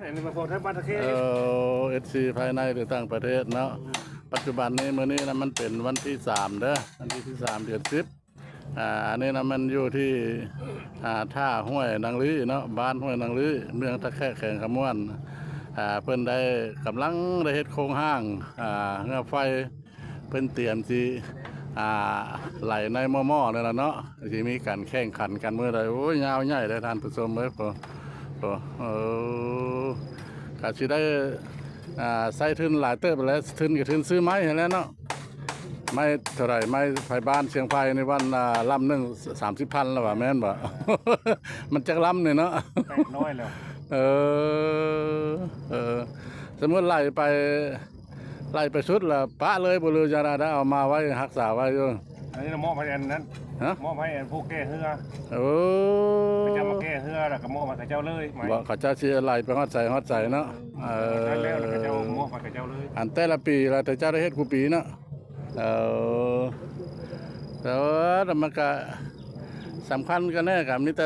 อันนี้มาพอทั้งบ้านตะเคียนFC ภายในหรือต่างประเทศเนาะปัจจุบันนี้มื้อนี้นะมันเป็นวันที่3เด้อวันที่3เดือน10อันนี้นะมันอยู่ที่ท่าห้วยนางลือเนาะบ้านห้วยนางลือเมืองตะแคกแข่งขมวนเพิ่นได้กำลังได้เฮ็ดโครงห้างเงือไฟเพิ่นเตรียมสิไหลในหม้อๆนี่ล่ะเนาะสิมีการแข่งขันกันมื้อใดโอ้ยยาวใหญ่ได้ท่านผู้ชมเอ้ยก็สิได้ใส่ทุนหลายเติบไปแล้วทุนก็ทุนซื้อไม้ให้แล้วเนาะไม้เท่าไหร่ไม้ไผบ้านเชียงไผในวันลำหนึง30,000แล้วว่าแม่นบ่ มันจักลำนี่เนาะแตกน้อยแล้วสมมุติไล่ไปสุดแล้วปะเลยบ่รู้จะได้เอามาไว้รักษาไว้อยู่อันนี้มอบให้อันนั้นมอบให้อันผู้แก้เหือเขาจะมาแก้เหือแล้วก็มอบให้เจ้าเลยบ่เขาจะสิไล่ไปฮอดใจเนาะแล้วก็เจ้ามอบให้เจ้าเลยอันแต่ละปีแล้วแต่เจ้าได้เฮ็ดกูปีเนาะแต่ว่ามันก็สำคัญกันแน่กับมีแต่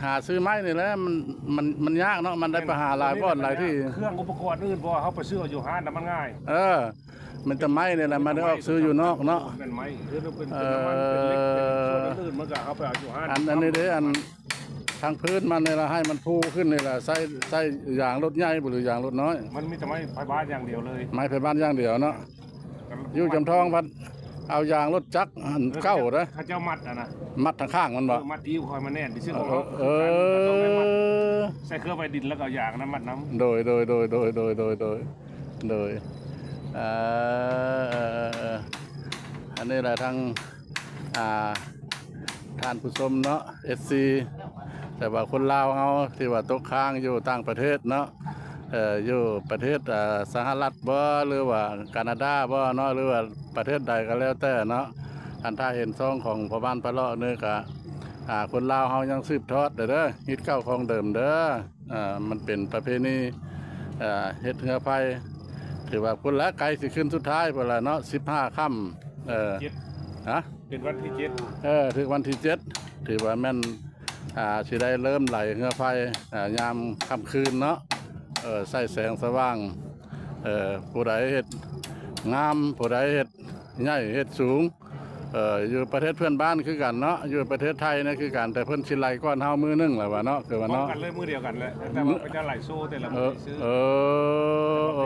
หาซื้อไม้นี่แหละมันยากเนาะมันได้ไปหาหลายบ่อนหลายที่เครื่องอุปกรณ์อื่นบ่เขาไปซื้ออยู่ห้างน่ะมันง่ายมันจะไม้นี่แหละมันได้ออกซื้ออยู่นอกเนาะเป็นไม้คือเป็นน้ำมันเป็นเล็กเป็นส่วนอื่นมันก็เอาไปเอาอยู่ห้างอันนี้เด้อันทางพื้นมันนี่ละให้มันพูขึ้นนี่ละใส่ยางรถใหญ่หรือยางรถน้อยมันมีแต่ไม้ไฟบ้านอย่างเดียวเลยไม้ไฟบ้านอย่างเดียวเนาะอยู่จำทองพัดเอายางรถจักรเก้านะข้าเจ้ามัดนะมัดทางข้างมันบ่มัดอิ่วคอยมาแน่นดิซึ่งของเขาใส่เครื่องไฟดินแล้วก็ยางน้ำมัดน้ำโดยอันนี้แหละทางท่านผู้ชมเนาะ SC แต่ว่าคนลาวเฮาที่ว่าตกค้างอยู่ต่างประเทศเนาะอยู่ประเทศสหรัฐบ่หรือว่าแคนาดาบ่เนาะหรือว่าประเทศใดก็แล้วแต่เนาะอันถ้าเห็นซองของพ่อบ้านปะเลาะนี่ก็คนลาวเฮายังสืบทอดเด้อฮิตเก่าของเดิมเด้อมันเป็นประเพณีเฮ็ดเรือไฟถือว่าพุ่นละไกลสิขึ้นสุดท้ายพุ่นละเนาะ15ค่ำเป็นวันที่7ถึงวันที่7ถือว่าแม่นสิได้เริ่มไหลเรือไฟยามค่ำคืนเนาะใส่แสงสว่างผู้ใดเฮ็ดงามผู้ใดเฮ็ดใหญ่เฮ็ดสูงอยู่ประเทศเพื่อนบ้านคือกันเนาะอยู่ประเทศไทยนะคือกันแต่เพิ่นสิไหลก่อนเฮามือนึงแหละว่าเนาะคือว่าเนาะกันเลยมือเดียวกันเลยแต่ว่าเป็นจะไหลโซ่แต่ละมือซื้อ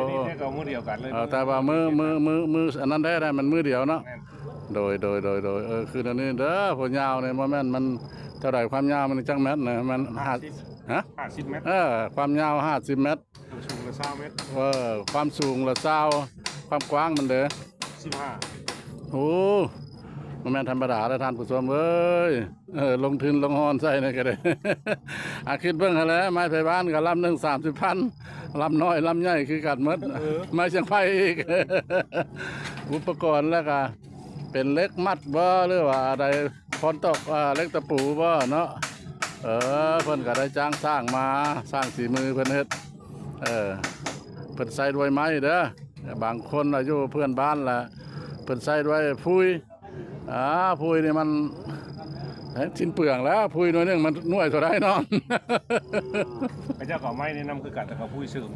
นี่แค่เอามือเดียวกันเลยแต่ว่ามืออันนั้นได้มันมือเดียวเนาะโดยคืออันนี้เด้อผู้ยาวเนี่ยบ่แม่นมันเท่าใดความยาวมันจักเมตรนะมัน50 เมตรความยาว50 เมตรสูงละ20 เมตรความสูงละ20ความกว้างมันเด้อ15โอ้มันแม่นธรรมดาแล้วท่านผู้ชมเอ้ยลงทุนลงฮอนใส่นี่ก็ได้คิดเบิ่งหั่นแหละไม้ไผบ้านก็ลำหนึง30,000ลำน้อยลำใหญ่คือกันหมดไม้เชียงไผอีกอุปกรณ์แล้วก็เป็นเหล็กมัดบ่หรือว่าอะไรพรตอกเหล็กตะปูบ่เนาะเพิ่นก็ได้จ้างสร้างมาสร้างฝีมือเพิ่นเฮ็ดเพิ่นใส่ด้วยไม้เด้อบางคนอายุเพื่อนบ้านล่ะเพิ่นใส่ด้วยพุยพุยนี่มันชิ้นเปลืองแล้วพุยหน่อยนึงมันหน่วยเท่าไรเนาะไอ้เจ้าของไม้นี่นำคือกันแต่ก็พุยเสริม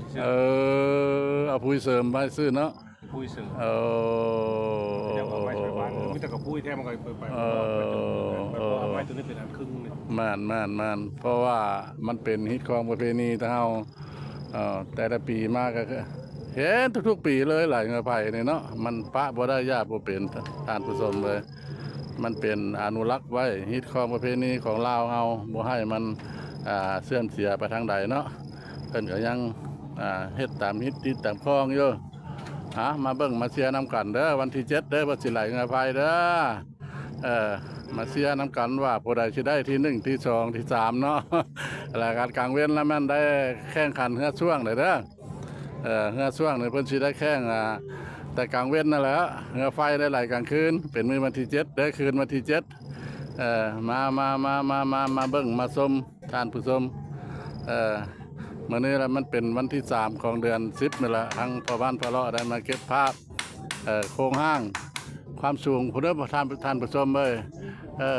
เอาพุยเสริมไปซื้อเนาะพุยเสริมเจ้าของไม้ไปบ้านมีแต่กับพุยแท้มันก็ไปไม้ตัวนี้เป็นอันครึ่งนี่มันเพราะว่ามันเป็นฮิตของประเพณีเฮาแต่ละปีมาก็เห็นทุกๆปีเลยหลายเงือไผ่นี่เนาะมันปะบ่ได้ยากบ่เป็นท่านผู้ชมเลยมันเป็นอนุรักษ์ไว้ฮิตของประเพณีของลาวเฮาบ่ให้มันเสื่อมเสียไปทางใดเนาะเพิ่นก็ยังเฮ็ดตามฮิตติดตามคลองอยู่มาเบิ่งมาเชียร์นำกันเด้อวันที่7เด้อบ่สิไหลเงือไผ่เด้อมาเชียร์นำกันว่าผู้ใดสิได้ที่1ที่2ที่3เนาะรายการกลางเว้นแล้วมันได้แข่งขันเฮือช่วงเด้อเฮือช่วงนี่เพิ่นสิได้แข่งแต่กลางเว้นนั่นแหละเฮือไฟได้ไหลกลางคืนเป็นมื้อวันที่7ได้คืนวันที่7มาเบิ่งมาชมท่านผู้ชมมื้อนี้ละมันเป็นวันที่3ของเดือน10นี่ล่ะทางพ่อบ้านพ่อเลาะได้มาเก็บภาพโครงห้างความสูงผู้เด้อท่านผู้ชมเอ้ย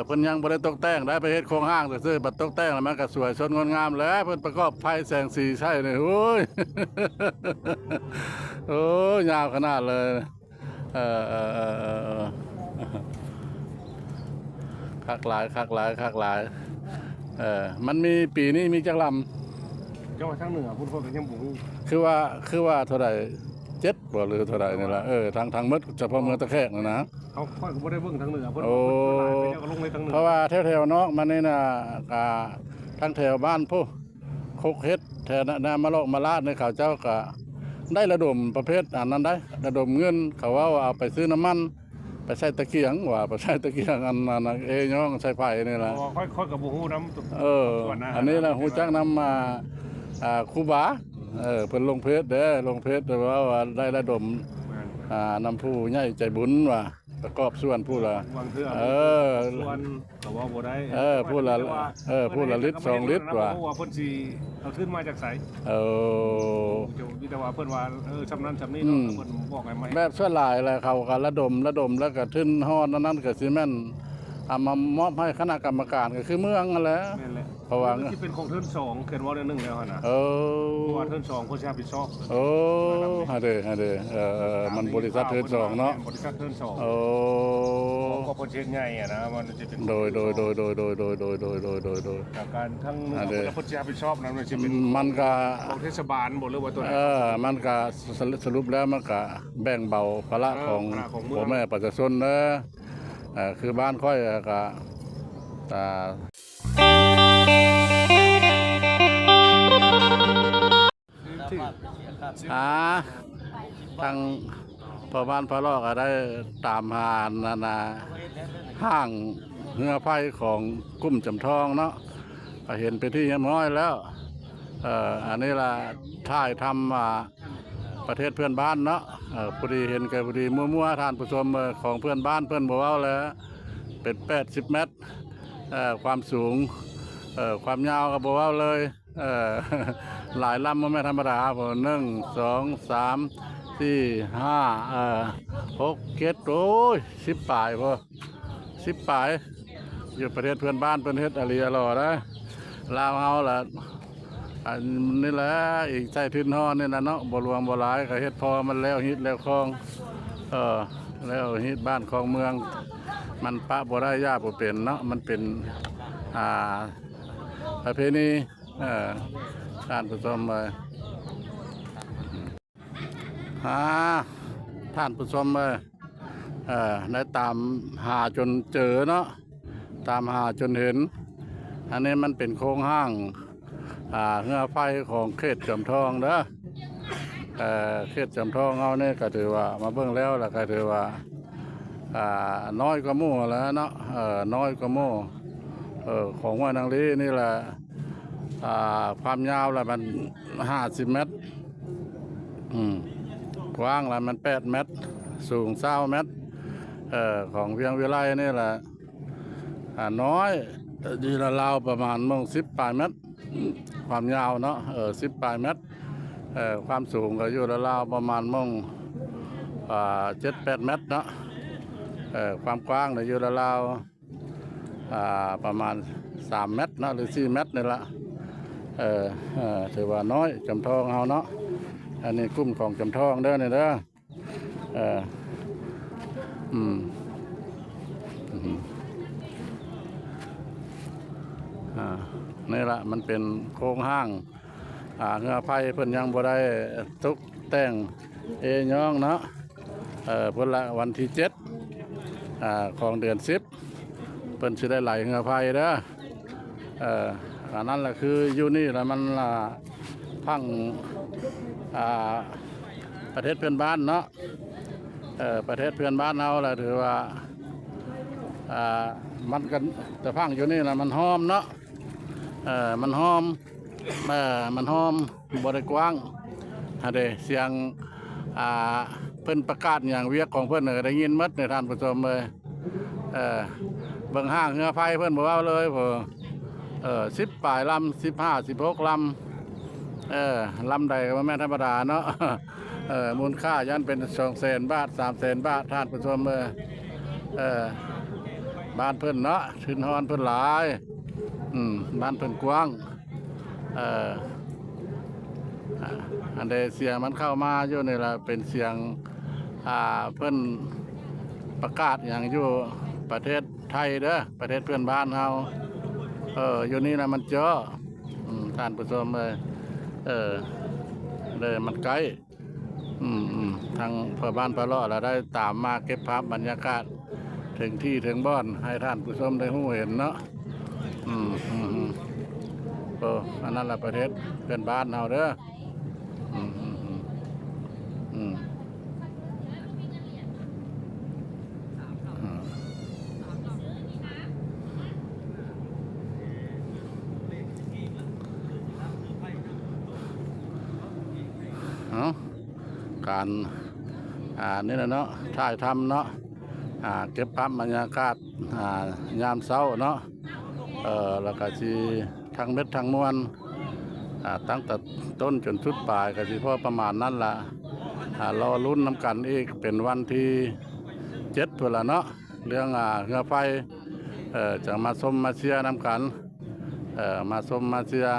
เพิ่นยังบ่ได้ตกแต่งได้ไปเฮ็ดโครงห้างซื่อๆบัดตกแต่งแล้วมันก็สวยสดงดงามแล้วเพิ่นประกอบไฟแสงสีใช่นี่โอ้ย โอ้ยยาวขนาดเลยเออเออเออเออคักหลายคักหลายคักหลายมันมีปีนี้มีจักลำ เจ้าทางเหนือพุ่นก็ยังบ่ฮู้ คือว่าเท่าไหร่7บ่หรือเท่าไหร่นี่ล่ะทางหมดเฉพาะเมืองตะแคกนะ เขาค่อยก็บ่ได้เบิ่งทางเหนือเพิ่น โอ้ เพิ่นหลายไปเจ้าก็ลงในทางเหนือ เพราะว่าแถวๆนอกมันนี่น่ะทั้งแถวบ้านผู้โคกเฮ็ดแถวนามาลอกมาลาดในเขาเจ้าก็ได้ระดมประเภทอันนั้นได้ระดมเงินเขาว่าเอาไปซื้อน้ำมันไปใช้ตะเกียงว่าไปใช้ตะเกียงอันนั้นย่องใช้ไฟนี่ล่ะ ค่อยก็บ่ฮู้นำ อันนี้ล่ะฮู้จักนำมาครูบาเพิ่นลงเพจเด้อลงเพจว่าได้ระดมนำผู้ใหญ่ใจบุญว่าประกอบส่วนผู้ละ วางเทื่อส่วนก็ว่าบ่ได้ ผู้ละลิตร2ลิตรว่า เพราะว่าเพิ่นสิเอาขึ้นมาจากไสมีแต่ว่าเพิ่นว่าชำนั้นชำนี้เนาะเพิ่นบอกให้มา แบบส่วนหลายแหละเขาก็ระดมแล้วก็ทึ้นฮอดนั้นก็สิแม่นเอามามอบให้คณะกรรมการก็คือเมืองนั่นแหละ แม่นแหละ เพราะว่า ที่เป็นของเทิร์น2เขียนว่าเดือน1แล้วหั่นน่ะเพราะว่าเทิร์น2เพิ่นสิรับผิดชอบ ฮะเด้มันบริษัทเทิร์น2เนาะ บริษัทเทิร์น2ก็เพิ่นเช็คใหญ่อ่ะนะมันจะเป็นโดยจากการทั้งเพิ่นสิรับผิดชอบนั้นมันสิเป็น มันก็ ของเทศบาลบ่หรือว่าตัวไหน มันก็สรุปแล้วมันก็แบ่งเบาภาระของพ่อแม่ประชาชนเด้อคือบ้านค่อยก็ทางพ่อบ้านพ่อรอกก็ได้ตามหาห้างเรือไฟของกุ้มจำทองเนาะก็เห็นไปที่ยังน้อยแล้วอันนี้ล่ะถ่ายทำประเทศเพื่อนบ้านเนาะพอดีเห็นแกพอดีมั่วๆทานผู้ชมของเพื่อนบ้านเพื่อนบอกว่าแล้วเป็น80 เมตรความสูงความยาวก็บอกว่าเลยหลายลำมันไม่ธรรมดาผม1 2 3 4 5 6 7โอ้ย10 ปลายพอ10 ปลายอยู่ประเทศเพื่อนบ้านประเทศอาลีอรอนะลาวเฮาล่ะอันนี่แหละอีกใส่ทื่นห่อนี่นะเนาะบ่รวมบ่หลายก็เฮ็ดพอมันแล้วฮิตแล้วคลองแล้วฮิตบ้านคลองเมืองมันปะบ่ได้ยากบ่เป็นเนาะมันเป็นประเพณีการผสมเลยท่านผู้ชมเลยได้ตามหาจนเจอเนาะตามหาจนเห็นอันนี้มันเป็นโครงห้างเรือไฟของเขตจอมทองเด้อเขตจอมทองเอาเนี่ยก็ถือว่ามาเบิ่งแล้วล่ะก็ถือว่าน้อยกว่าหมู่แล้วเนาะน้อยกว่าหมู่ของห้วยนางลีนี่แหละความยาวละมัน50 เมตรกว้างละมัน8 เมตรสูง20 เมตรของเวียงวิไลนี่แหละน้อยดีละราวประมาณ10 ปลายเมตรความยาวเนาะ10 ปลายเมตรความสูงก็อยู่ละราวประมาณ7-8 เมตรเนาะความกว้างเนี่ยอยู่ละราวประมาณ3 เมตรเนาะหรือ4 เมตรนี่ละถือว่าน้อยจำทองเฮาเนาะอันนี้กลุ่มของจำทองเด้อนี่เด้อนี่ละมันเป็นโครงห้างเงือไฟเพิ่นยังบ่ได้ตกแต่งย่องเนาะเพิ่นละวันที่7ของเดือน10เพิ่นสิได้ไหลเงือไฟเด้ออันนั้นแหละคืออยู่นี่แล้วมันพังประเทศเพื่อนบ้านเนาะประเทศเพื่อนบ้านเราแหละถือว่ามันกันแต่พังอยู่นี่นะมันหอมเนาะมันหอมบริกว้างเดเสียงเพิ่นประกาศอย่างเวียกของเพิ่นได้ยินมัดในท่านผู้ชมเลยเบิ่งห้างเรือไฟเพิ่นบอกว่าเลยพอ10 ปลายลำ15 16 ลำลำใดก็ไม่ธรรมดาเนาะมูลค่ายันเป็น200,000 บาท300,000 บาทท่านผู้ชม บ้านเพิ่นเนาะชื่นฮอนเพิ่นหลายบ้านเพิ่นกว้างอันใดเสียงมันเข้ามาอยู่นี่ล่ะเป็นเสียงเพิ่นประกาศอย่างอยู่ประเทศไทยเด้อประเทศเพื่อนบ้านเฮาอยู่นี่นะมันเจาะท่านผู้ชมเลยเลยมันไกลทางเพื่อบ้านพะเลาะเราได้ตามมาเก็บภาพบรรยากาศถึงที่ถึงบ้านให้ท่านผู้ชมได้หู้เห็นเนาะอันนั้นแหละประเทศเพื่อนบ้านเราเด้อการนี่นะเนาะถ่ายทำเนาะเก็บภาพบรรยากาศยามเช้าเนาะแล้วก็สิทั้งเม็ดทั้งมวลตั้งแต่ต้นจนสุดปลายก็สิพอประมาณนั้นล่ะรอลุ้นน้ำกันอีกเป็นวันที่7ตัวละเนาะเรื่องเรือไฟจะมาชมมาเชียร์น้ำกันมาชมมาเชียร์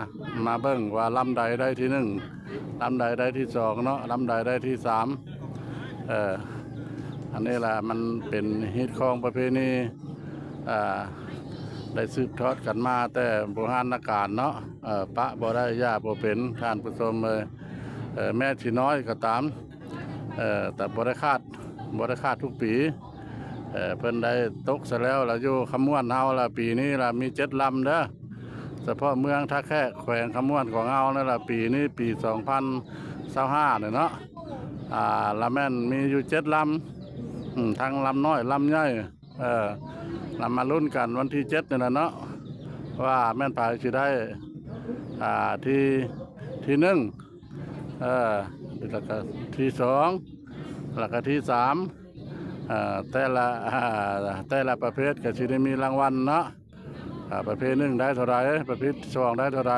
มาเบิ่งว่าลำใดได้ที่1ลำใดได้ที่2เนาะลำใดได้ที่3อันนี้แหละมันเป็นฮิตของประเพณีได้สืบทอดกันมาแต่โบราณกาลเนาะปะบ่ได้ย่าบ่เป็นท่านผู้ชมเลยแม่ที่น้อยก็ตามแต่บ่ได้คาดทุกปีเพิ่นได้ตกซะแล้วล่ะอยู่ขมวนเฮาล่ะปีนี้ล่ะมี7ลำเด้อเฉพาะเมืองท่าแค่แขวงขมวนของเฮานั่นล่ะปีนี้ปี2025เนี่ยเนาะละแม่นมีอยู่7ลำทั้งลำน้อยลำใหญ่นำมาลุ้นกันวันที่7นี่นะเนาะว่าแม่นผายสิได้ที่1แล้วก็ที่2แล้วก็ที่3แต่ละประเภทก็สิได้มีรางวัลเนาะประเภท1ได้เท่าไหร่ประเภท2ได้เท่าไหร่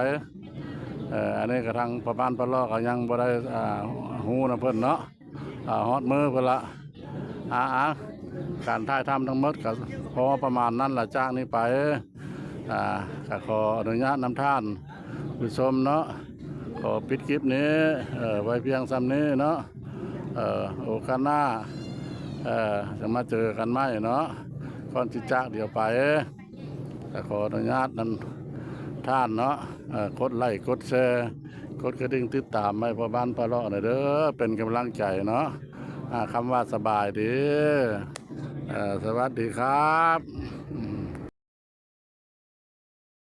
อันนี้ก็ทางประมาณปลอก็ยังบ่ได้ฮู้นะเพิ่นเนาะฮอดมือเพิ่นละการถ่ายทำทั้งหมดก็พอประมาณนั้นล่ะจากนี้ไปก็ขออนุญาตนำท่านผู้ชมเนาะขอปิดคลิปนี้ไว้เพียงซ้ำนี้เนาะโอกาสหน้าจะมาเจอกันไหมเนาะก่อนที่จากเดี๋ยวไปก็ขออนุญาตนั้นท่านเนาะกดไลค์กดแชร์กดกระดิ่งติดตามให้พ่อบ้านพ่อเลาะหน่อยเด้อเป็นกำลังใจเนาะคำว่าสบายดีสวัสดีครับ